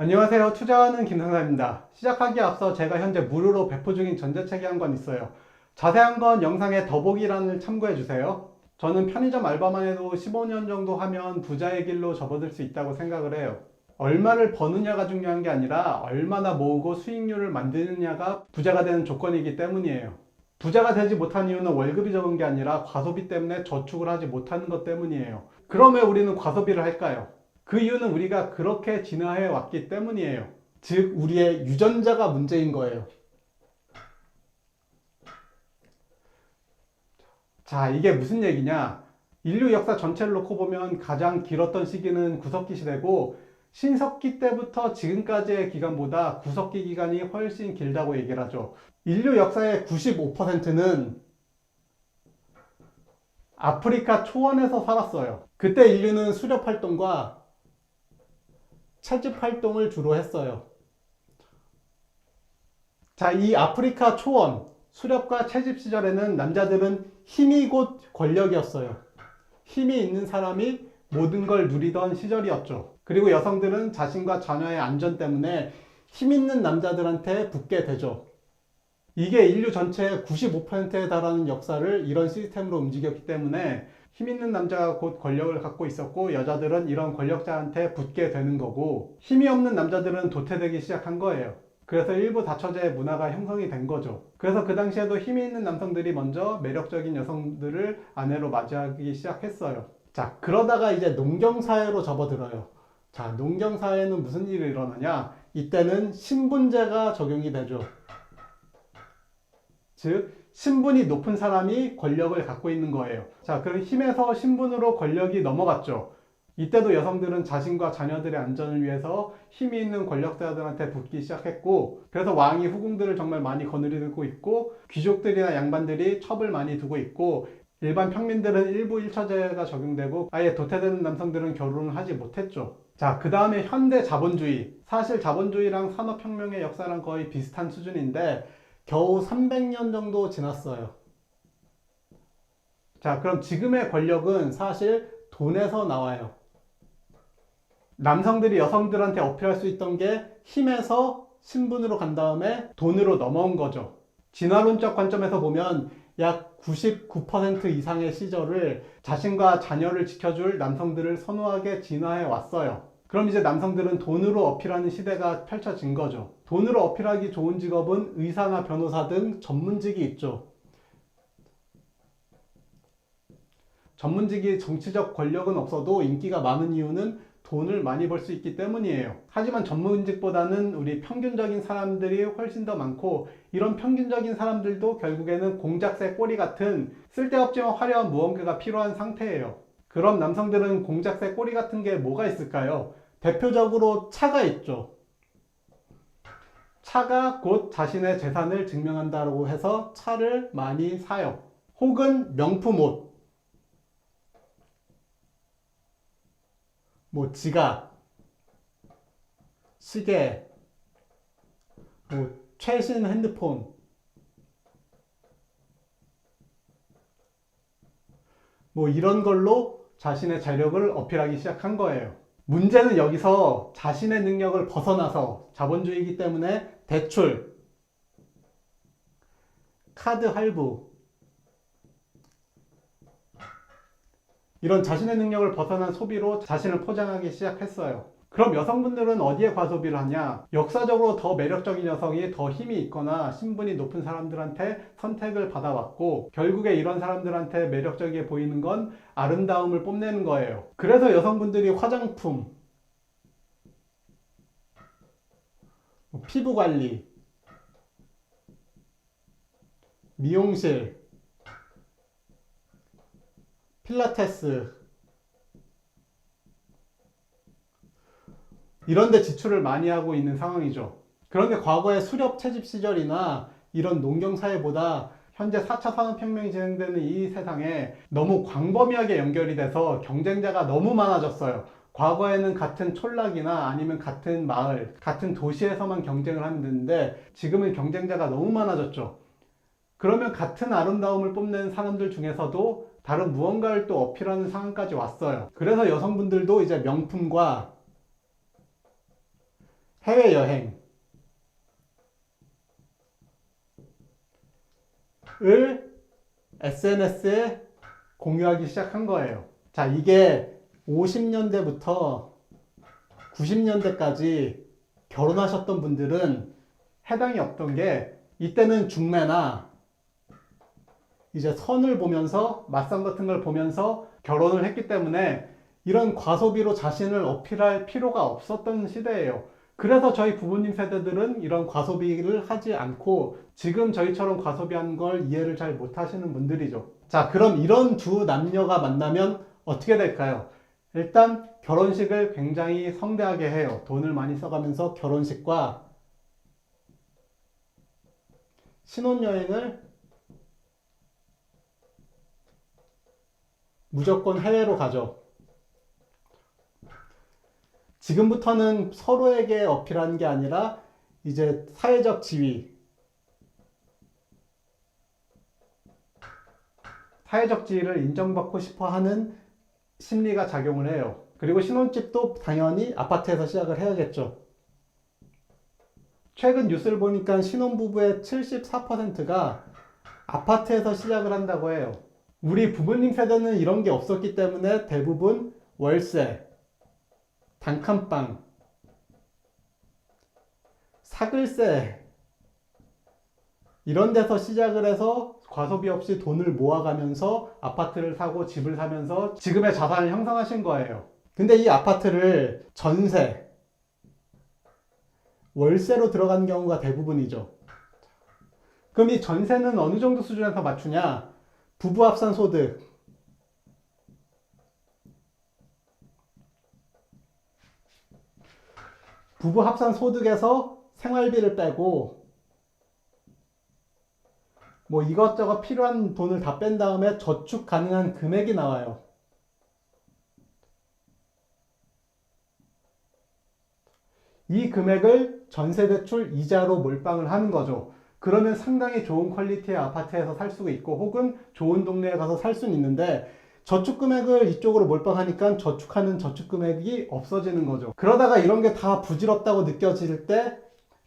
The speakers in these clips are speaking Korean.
안녕하세요. 투자하는 김상사입니다. 시작하기에 앞서 제가 현재 무료로 배포 중인 전자책이 한 권 있어요. 자세한 건 영상의 더보기란을 참고해 주세요. 저는 편의점 알바만 해도 15년 정도 하면 부자의 길로 접어들 수 있다고 생각을 해요. 얼마를 버느냐가 중요한 게 아니라 얼마나 모으고 수익률을 만드느냐가 부자가 되는 조건이기 때문이에요. 부자가 되지 못한 이유는 월급이 적은 게 아니라 과소비 때문에 저축을 하지 못하는 것 때문이에요. 그러면 우리는 과소비를 할까요? 그 이유는 우리가 그렇게 진화해 왔기 때문이에요. 즉, 우리의 유전자가 문제인 거예요. 자, 이게 무슨 얘기냐? 인류 역사 전체를 놓고 보면 가장 길었던 시기는 구석기 시대고, 신석기 때부터 지금까지의 기간보다 구석기 기간이 훨씬 길다고 얘기를 하죠. 인류 역사의 95%는 아프리카 초원에서 살았어요. 그때 인류는 수렵 활동과 채집 활동을 주로 했어요. 자, 이 아프리카 초원, 수렵과 채집 시절에는 남자들은 힘이 곧 권력이었어요. 힘이 있는 사람이 모든 걸 누리던 시절이었죠. 그리고 여성들은 자신과 자녀의 안전 때문에 힘 있는 남자들한테 붙게 되죠. 이게 인류 전체의 95%에 달하는 역사를 이런 시스템으로 움직였기 때문에 힘 있는 남자가 곧 권력을 갖고 있었고, 여자들은 이런 권력자한테 붙게 되는 거고, 힘이 없는 남자들은 도태되기 시작한 거예요. 그래서 일부 다처제의 문화가 형성이 된 거죠. 그래서 그 당시에도 힘이 있는 남성들이 먼저 매력적인 여성들을 아내로 맞이하기 시작했어요. 자, 그러다가 이제 농경사회로 접어들어요. 자, 농경사회는 무슨 일이 일어나냐? 이때는 신분제가 적용이 되죠. 즉, 신분이 높은 사람이 권력을 갖고 있는 거예요. 자, 그럼 힘에서 신분으로 권력이 넘어갔죠. 이때도 여성들은 자신과 자녀들의 안전을 위해서 힘이 있는 권력자들한테 붙기 시작했고, 그래서 왕이 후궁들을 정말 많이 거느리고 있고, 귀족들이나 양반들이 첩을 많이 두고 있고, 일반 평민들은 일부 일처제가 적용되고, 아예 도태되는 남성들은 결혼을 하지 못했죠. 자, 그 다음에 현대 자본주의. 사실 자본주의랑 산업혁명의 역사랑 거의 비슷한 수준인데 겨우 300년 정도 지났어요. 자, 그럼 지금의 권력은 사실 돈에서 나와요. 남성들이 여성들한테 어필할 수 있던 게 힘에서 신분으로 간 다음에 돈으로 넘어온 거죠. 진화론적 관점에서 보면 약 99% 이상의 시절을 자신과 자녀를 지켜줄 남성들을 선호하게 진화해 왔어요. 그럼 이제 남성들은 돈으로 어필하는 시대가 펼쳐진 거죠. 돈으로 어필하기 좋은 직업은 의사나 변호사 등 전문직이 있죠. 전문직이 정치적 권력은 없어도 인기가 많은 이유는 돈을 많이 벌 수 있기 때문이에요. 하지만 전문직보다는 우리 평균적인 사람들이 훨씬 더 많고, 이런 평균적인 사람들도 결국에는 공작새 꼬리 같은 쓸데없지만 화려한 무언가가 필요한 상태예요. 그럼 남성들은 공작새 꼬리 같은 게 뭐가 있을까요? 대표적으로 차가 있죠. 차가 곧 자신의 재산을 증명한다고 해서 차를 많이 사요. 혹은 명품 옷, 뭐 지갑, 시계, 뭐 최신 핸드폰, 뭐 이런 걸로 자신의 재력을 어필하기 시작한 거예요. 문제는 여기서 자신의 능력을 벗어나서, 자본주의이기 때문에 대출, 카드 할부, 이런 자신의 능력을 벗어난 소비로 자신을 포장하기 시작했어요. 그럼 여성분들은 어디에 과소비를 하냐? 역사적으로 더 매력적인 여성이 더 힘이 있거나 신분이 높은 사람들한테 선택을 받아왔고, 결국에 이런 사람들한테 매력적이게 보이는 건 아름다움을 뽐내는 거예요. 그래서 여성분들이 화장품, 피부관리, 미용실, 필라테스, 이런 데 지출을 많이 하고 있는 상황이죠. 그런데 과거의 수렵 채집 시절이나 이런 농경사회보다 현재 4차 산업혁명이 진행되는 이 세상에 너무 광범위하게 연결이 돼서 경쟁자가 너무 많아졌어요. 과거에는 같은 촌락이나 아니면 같은 마을, 같은 도시에서만 경쟁을 하면 되는데, 지금은 경쟁자가 너무 많아졌죠. 그러면 같은 아름다움을 뽐내는 사람들 중에서도 다른 무언가를 또 어필하는 상황까지 왔어요. 그래서 여성분들도 이제 명품과 해외여행을 SNS에 공유하기 시작한 거예요. 자, 이게 50년대부터 90년대까지 결혼하셨던 분들은 해당이 없던 게, 이때는 중매나 이제 선을 보면서 맞상 같은 걸 보면서 결혼을 했기 때문에 이런 과소비로 자신을 어필할 필요가 없었던 시대예요. 그래서 저희 부모님 세대들은 이런 과소비를 하지 않고 지금 저희처럼 과소비하는 걸 이해를 잘 못하시는 분들이죠. 자, 그럼 이런 두 남녀가 만나면 어떻게 될까요? 일단 결혼식을 굉장히 성대하게 해요. 돈을 많이 써가면서 결혼식과 신혼여행을 무조건 해외로 가죠. 지금부터는 서로에게 어필하는 게 아니라 이제 사회적 지위, 사회적 지위를 인정받고 싶어 하는 심리가 작용을 해요. 그리고 신혼집도 당연히 아파트에서 시작을 해야겠죠. 최근 뉴스를 보니까 신혼부부의 74%가 아파트에서 시작을 한다고 해요. 우리 부모님 세대는 이런 게 없었기 때문에 대부분 월세, 단칸방, 사글세 이런 데서 시작을 해서 과소비 없이 돈을 모아가면서 아파트를 사고 집을 사면서 지금의 자산을 형성하신 거예요. 근데 이 아파트를 전세, 월세로 들어간 경우가 대부분이죠. 그럼 이 전세는 어느 정도 수준에서 맞추냐? 부부 합산 소득, 부부 합산 소득에서 생활비를 빼고 뭐 이것저것 필요한 돈을 다 뺀 다음에 저축 가능한 금액이 나와요. 이 금액을 전세대출 이자로 몰빵을 하는 거죠. 그러면 상당히 좋은 퀄리티의 아파트에서 살 수 있고 혹은 좋은 동네에 가서 살 수는 있는데, 저축 금액을 이쪽으로 몰빵하니까 저축하는 저축 금액이 없어지는 거죠. 그러다가 이런 게 다 부질없다고 느껴질 때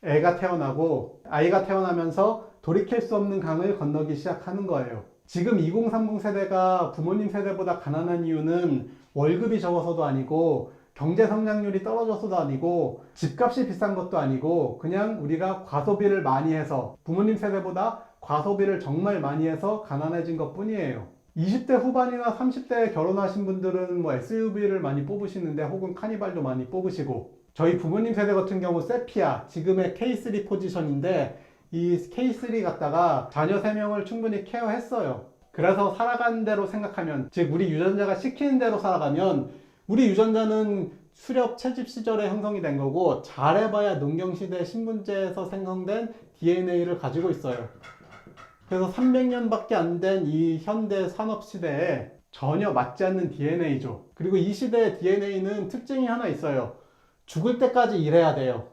애가 태어나고, 아이가 태어나면서 돌이킬 수 없는 강을 건너기 시작하는 거예요. 지금 2030 세대가 부모님 세대보다 가난한 이유는 월급이 적어서도 아니고 경제 성장률이 떨어져서도 아니고 집값이 비싼 것도 아니고 그냥 우리가 과소비를 많이 해서, 부모님 세대보다 과소비를 정말 많이 해서 가난해진 것 뿐이에요. 20대 후반이나 30대에 결혼하신 분들은 뭐 SUV를 많이 뽑으시는데 혹은 카니발도 많이 뽑으시고, 저희 부모님 세대 같은 경우 세피아, 지금의 K3 포지션인데 이 K3 갖다가 자녀 3명을 충분히 케어했어요. 그래서 살아가는 대로 생각하면, 즉 우리 유전자가 시키는 대로 살아가면 우리 유전자는 수렵 채집 시절에 형성이 된 거고 잘해봐야 농경시대 신분제에서 생성된 DNA를 가지고 있어요. 그래서 300년밖에 안 된 이 현대 산업시대에 전혀 맞지 않는 DNA죠. 그리고 이 시대의 DNA는 특징이 하나 있어요. 죽을 때까지 일해야 돼요.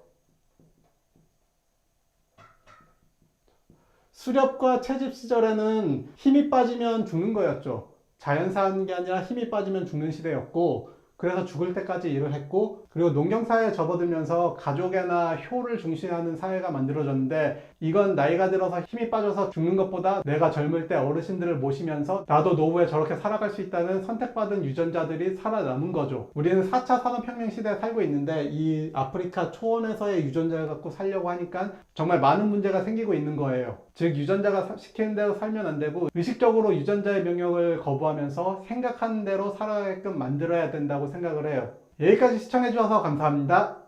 수렵과 채집 시절에는 힘이 빠지면 죽는 거였죠. 자연사 하는 게 아니라 힘이 빠지면 죽는 시대였고, 그래서 죽을 때까지 일을 했고, 그리고 농경사회에 접어들면서 가족애나 효를 중시하는 사회가 만들어졌는데, 이건 나이가 들어서 힘이 빠져서 죽는 것보다 내가 젊을 때 어르신들을 모시면서 나도 노후에 저렇게 살아갈 수 있다는 선택받은 유전자들이 살아남은 거죠. 우리는 4차 산업혁명 시대에 살고 있는데 이 아프리카 초원에서의 유전자를 갖고 살려고 하니까 정말 많은 문제가 생기고 있는 거예요. 즉 유전자가 시키는 대로 살면 안 되고 의식적으로 유전자의 명령을 거부하면서 생각하는 대로 살아가게끔 만들어야 된다고 생각을 해요. 여기까지 시청해 주셔서 감사합니다.